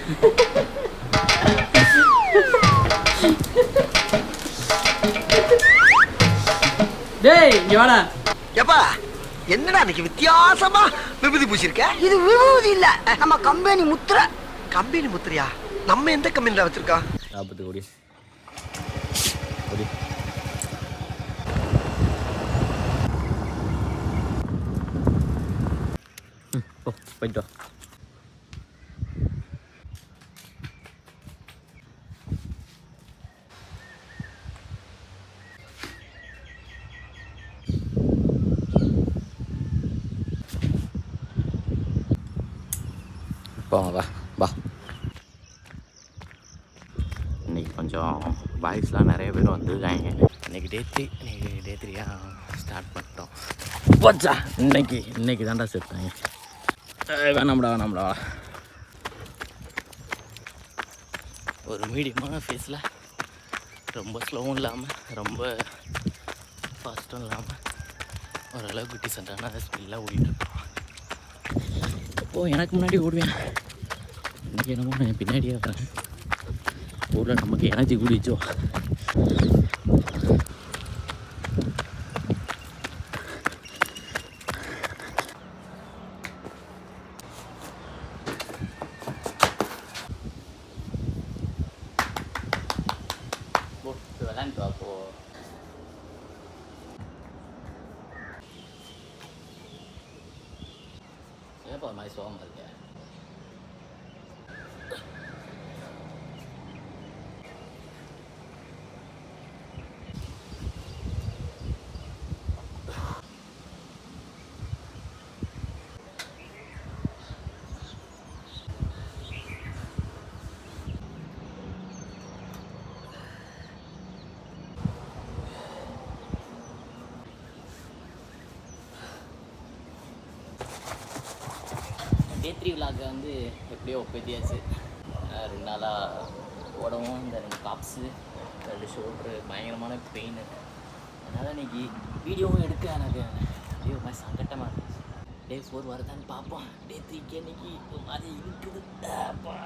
டேய் இங்க வாடா. எப்பா என்னடா இன்னைக்கு வித்தியாசமா விபூதி பூசிருக்க? இது விபூதி இல்ல, நம்ம கம்பெனி முத்திரை. கம்பெனி முத்திரையா? நம்ம எந்த கம்பெனில வச்சிருக்கோம்? 40 கோடி. கோடி. போயிட்டு வா வா. இன்றைக்கி கொஞ்சம் பாய்ஸ்லாம் நிறைய பேர் வந்துருக்காங்க. இன்றைக்கி டே 3 ஸ்டார்ட் பண்ணிட்டோம். போச்சா இன்னைக்கு தான்டா சேர்த்தாங்க. வேணாம்டா. ஒரு மீடியமான ஃபேஸில் ரொம்ப ஸ்லோவும் இல்லாமல் ரொம்ப ஃபாஸ்ட்டும் இல்லாமல் ஓரளவுக்கு டீசெண்டான ஸ்பீடில் ஓடிட்டுருக்கோம். அப்போது எனக்கு முன்னாடி ஓடுவேன், இன்றைக்கி என்னமோ நான் பின்னாடியே வரேன். ஊரில் நமக்கு எனர்ஜி கூடிச்சோ. விளாண்டு அப்போ ஏப்பா மாதிரி சோகமாக இருக்கேன். டே 3 விலாகை வந்து எப்படியோ ஒப்பேத்தியாச்சு. 2 நாளாக ஓடவும் இந்த 2 காப்ஸு 2 ஷோல்ட்ரு பயங்கரமான பெயின். அதனால் இன்றைக்கி வீடியோவும் எடுக்க எனக்கு அப்படியே ஒரு மாதிரி சங்கட்டமாக இருந்துச்சு. டே 4 வரதான்னு பார்ப்போம். டே 3க்கு இன்றைக்கி ஒரு மாதிரி இருக்குது. அப்பா